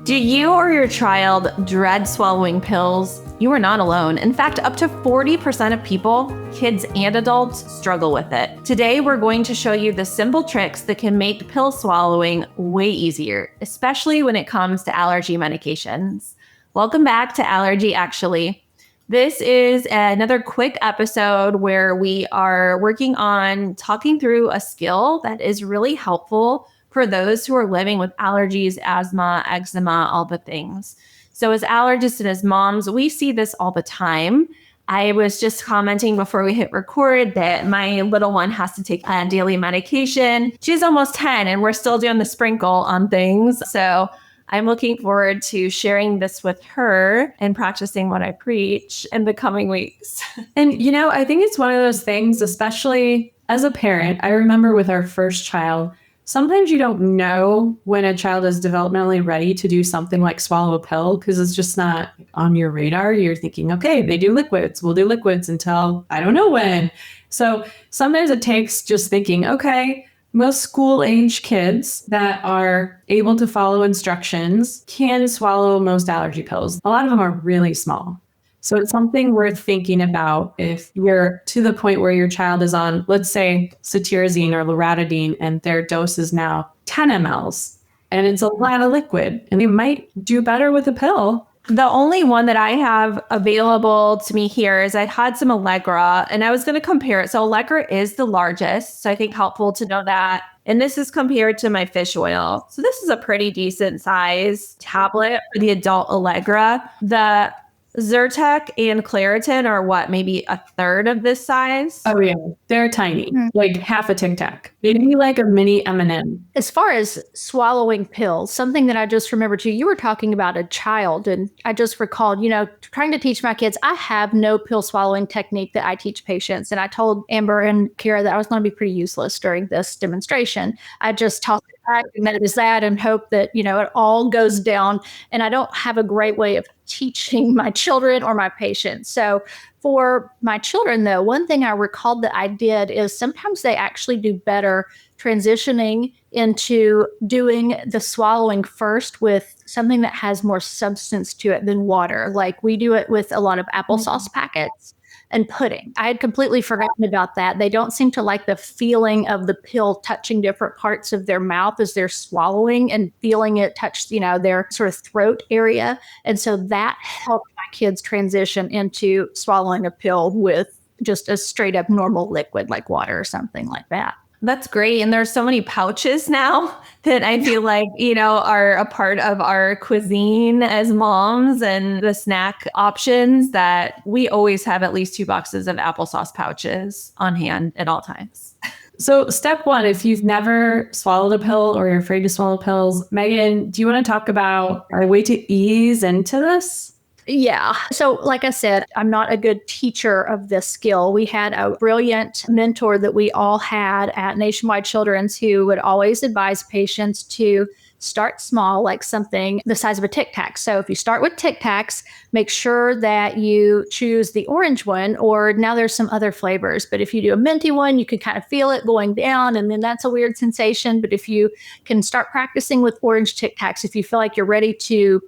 Do you or your child dread swallowing pills? You are not alone. In fact, up to 40% of people, kids and adults, struggle with it. Today, we're going to show you the simple tricks that can make pill swallowing way easier, especially when it comes to allergy medications. Welcome back to Allergy Actually. This is another quick episode where we are working on talking through a skill that is really helpful for those who are living with allergies, asthma, eczema, all the things. So as allergists and as moms, we see this all the time. I was just commenting before we hit record that my little one has to take a daily medication. She's almost 10 and we're still doing the sprinkle on things. So I'm looking forward to sharing this with her and practicing what I preach in the coming weeks. And, I think it's one of those things, especially as a parent. I remember with our first child, sometimes you don't know when a child is developmentally ready to do something like swallow a pill because it's just not on your radar. You're thinking, okay, they do liquids. We'll do liquids until I don't know when. So sometimes it takes just thinking, okay, most school-age kids that are able to follow instructions can swallow most allergy pills. A lot of them are really small. So it's something worth thinking about if you're to the point where your child is on, let's say, cetirizine or loratadine, and their dose is now 10 mLs, and it's a lot of liquid, and they might do better with a pill. The only one that I have available to me here is I had some Allegra, and I was going to compare it. So Allegra is the largest, so I think helpful to know that. And this is compared to my fish oil. So this is a pretty decent size tablet for the adult Allegra. The Zyrtec and Claritin are maybe a third of this size? Oh yeah, they're tiny, like half a Tic Tac. They'd be like a mini M&M. As far as swallowing pills, something that I just remembered too, you were talking about a child, and I just recalled, trying to teach my kids, I have no pill swallowing technique that I teach patients. And I told Amber and Kara that I was going to be pretty useless during this demonstration. I just tossed it back and that is that and hope that, it all goes down. And I don't have a great way of teaching my children or my patients. So for my children, though, one thing I recalled that I did is sometimes they actually do better transitioning into doing the swallowing first with something that has more substance to it than water. Like we do it with a lot of applesauce packets and pudding. I had completely forgotten about that. They don't seem to like the feeling of the pill touching different parts of their mouth as they're swallowing and feeling it touch, their sort of throat area. And so that helped my kids transition into swallowing a pill with just a straight up normal liquid like water or something like that. That's great. And there's so many pouches now that I feel like, are a part of our cuisine as moms and the snack options that we always have at least 2 boxes of applesauce pouches on hand at all times. So step one, if you've never swallowed a pill or you're afraid to swallow pills, Meagan, do you want to talk about a way to ease into this? Yeah. So like I said, I'm not a good teacher of this skill. We had a brilliant mentor that we all had at Nationwide Children's who would always advise patients to start small, like something the size of a Tic Tac. So if you start with Tic Tacs, make sure that you choose the orange one, or now there's some other flavors. But if you do a minty one, you can kind of feel it going down, and then that's a weird sensation. But if you can start practicing with orange Tic Tacs, if you feel like you're ready to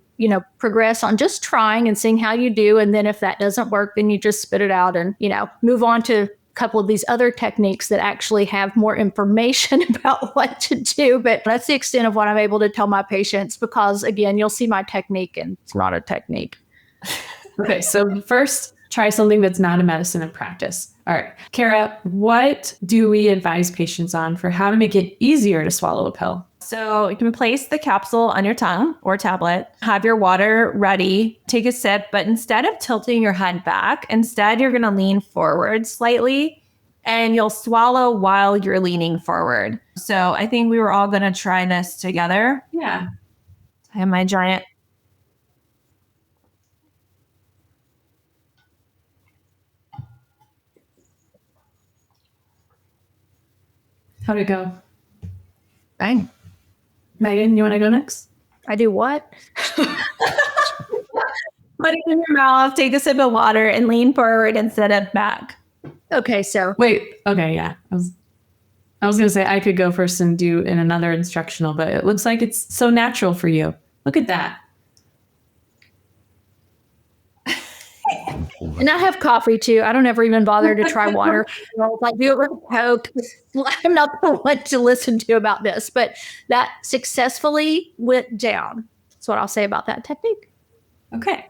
progress on just trying and seeing how you do. And then if that doesn't work, then you just spit it out and, move on to a couple of these other techniques that actually have more information about what to do. But that's the extent of what I'm able to tell my patients because, again, you'll see my technique and it's not a technique. Okay, so first, try something that's not a medicine in practice. All right, Kara, what do we advise patients on for how to make it easier to swallow a pill? So you can place the capsule on your tongue or tablet, have your water ready, take a sip, but instead of tilting your head back, instead you're going to lean forward slightly and you'll swallow while you're leaning forward. So I think we were all going to try this together. Yeah. I have my giant. How'd it go? Bang. Meagan, you want to go next? I do what? Put it in your mouth, take a sip of water, and lean forward instead of back. Okay, so. Wait, okay, yeah. I was going to say I could go first and do in another instructional, but it looks like it's so natural for you. Look at that. And I have coffee too. I don't ever even bother to try water. Like do it with Coke. I'm not the one to listen to about this, but that successfully went down. That's what I'll say about that technique. Okay.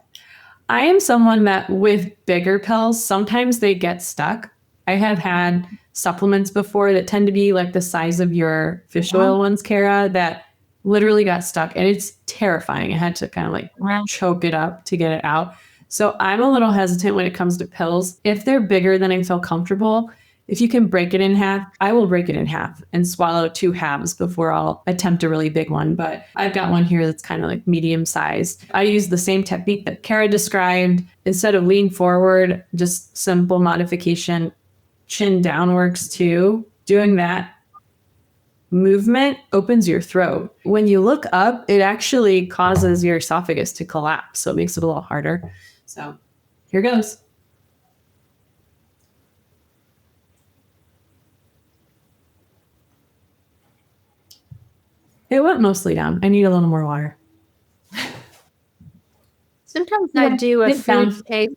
I am someone that with bigger pills, sometimes they get stuck. I have had supplements before that tend to be like the size of your fish oil ones, Kara, that literally got stuck. And it's terrifying. I had to kind of like choke it up to get it out. So I'm a little hesitant when it comes to pills. If they're bigger than I feel comfortable, if you can break it in half, I will break it in half and swallow 2 halves before I'll attempt a really big one. But I've got one here that's kind of like medium sized. I use the same technique that Kara described. Instead of lean forward, just simple modification, chin down works too. Doing that movement opens your throat. When you look up, it actually causes your esophagus to collapse. So it makes it a little harder. So here goes. It went mostly down. I need a little more water. Sometimes I do a food chaser.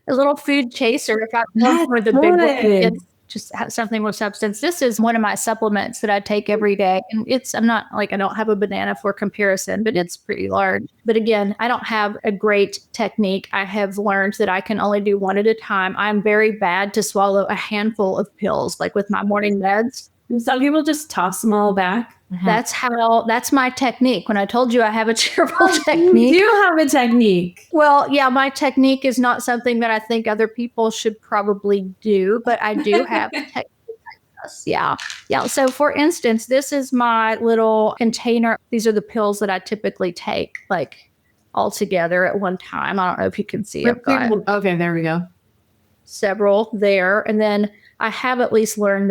A little food chaser if I go for the big one. It's just have something with substance. This is one of my supplements that I take every day. And I'm not like, I don't have a banana for comparison, but it's pretty large. But again, I don't have a great technique. I have learned that I can only do one at a time. I'm very bad to swallow a handful of pills, like with my morning meds. Some people just toss them all back. That's my technique. When I told you I have a terrible technique. You do have a technique. Well, yeah, my technique is not something that I think other people should probably do, but I do have a technique. Yeah. So for instance, this is my little container. These are the pills that I typically take like all together at one time. I don't know if you can see it. Okay, there we go. Several there. And then I have at least learned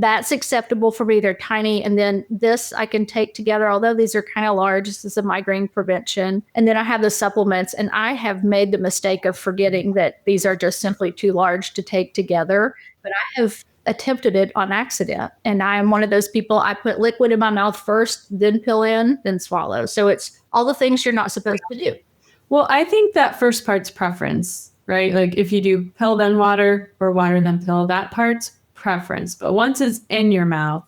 that's acceptable for me. They're tiny. And then this I can take together, although these are kind of large. This is a migraine prevention. And then I have the supplements, and I have made the mistake of forgetting that these are just simply too large to take together. But I have attempted it on accident. And I am one of those people, I put liquid in my mouth first, then pill in, then swallow. So it's all the things you're not supposed to do. Well, I think that first part's preference, right? Like if you do pill then water or water then pill, that part's preference. But once it's in your mouth,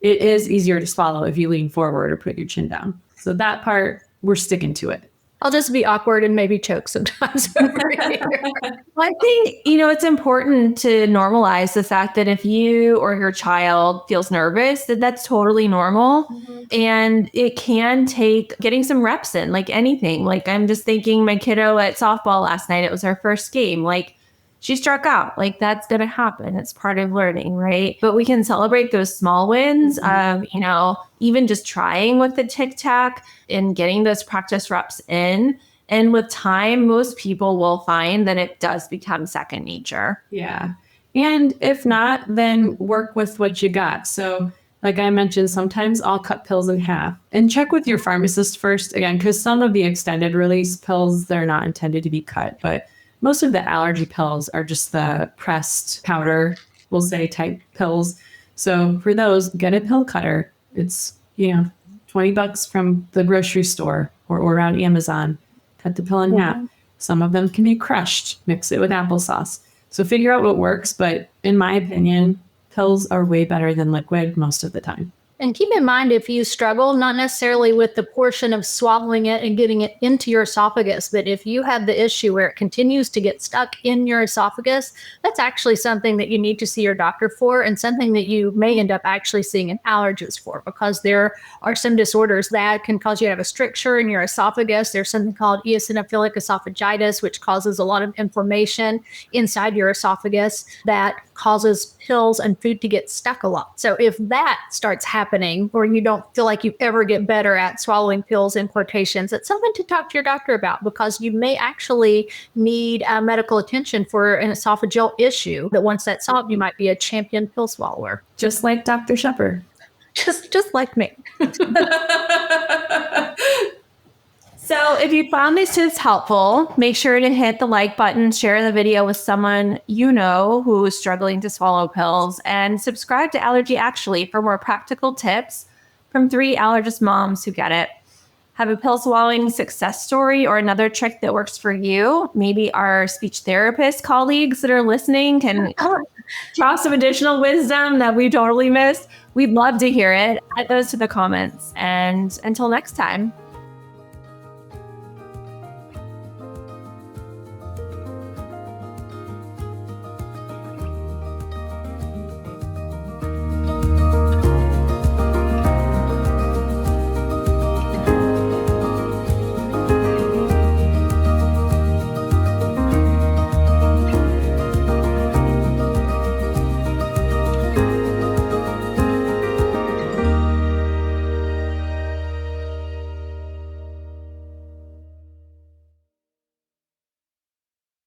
it is easier to swallow if you lean forward or put your chin down. So that part, we're sticking to it. I'll just be awkward and maybe choke sometimes over here. Well, I think, it's important to normalize the fact that if you or your child feels nervous, that's totally normal. Mm-hmm. And it can take getting some reps in, like anything. Like I'm just thinking my kiddo at softball last night, it was her first game. Like she struck out. Like that's going to happen. It's part of learning, right? But we can celebrate those small wins of, even just trying with the Tic Tac and getting those practice reps in. And with time, most people will find that it does become second nature. Yeah. And if not, then work with what you got. So like I mentioned, sometimes I'll cut pills in half and check with your pharmacist first, again, because some of the extended release pills, they're not intended to be cut, but most of the allergy pills are just the pressed powder, we'll say, type pills. So for those, get a pill cutter. It's, $20 from the grocery store or around Amazon. Cut the pill in half. Some of them can be crushed. Mix it with applesauce. So figure out what works. But in my opinion, pills are way better than liquid most of the time. And keep in mind, if you struggle, not necessarily with the portion of swallowing it and getting it into your esophagus, but if you have the issue where it continues to get stuck in your esophagus, that's actually something that you need to see your doctor for, and something that you may end up actually seeing an allergist for, because there are some disorders that can cause you to have a stricture in your esophagus. There's something called eosinophilic esophagitis, which causes a lot of inflammation inside your esophagus that causes pills and food to get stuck a lot. So if that starts happening, or you don't feel like you ever get better at swallowing pills in quotations, it's something to talk to your doctor about, because you may actually need medical attention for an esophageal issue that once that's solved, you might be a champion pill swallower. Just like Dr. Shepherd. Just like me. So if you found these tips helpful, make sure to hit the like button, share the video with someone who is struggling to swallow pills, and subscribe to Allergy Actually for more practical tips from 3 allergist moms who get it. have a pill swallowing success story or another trick that works for you, maybe our speech therapist colleagues that are listening can drop some additional wisdom that we totally missed. We'd love to hear it. Add those to the comments. And until next time.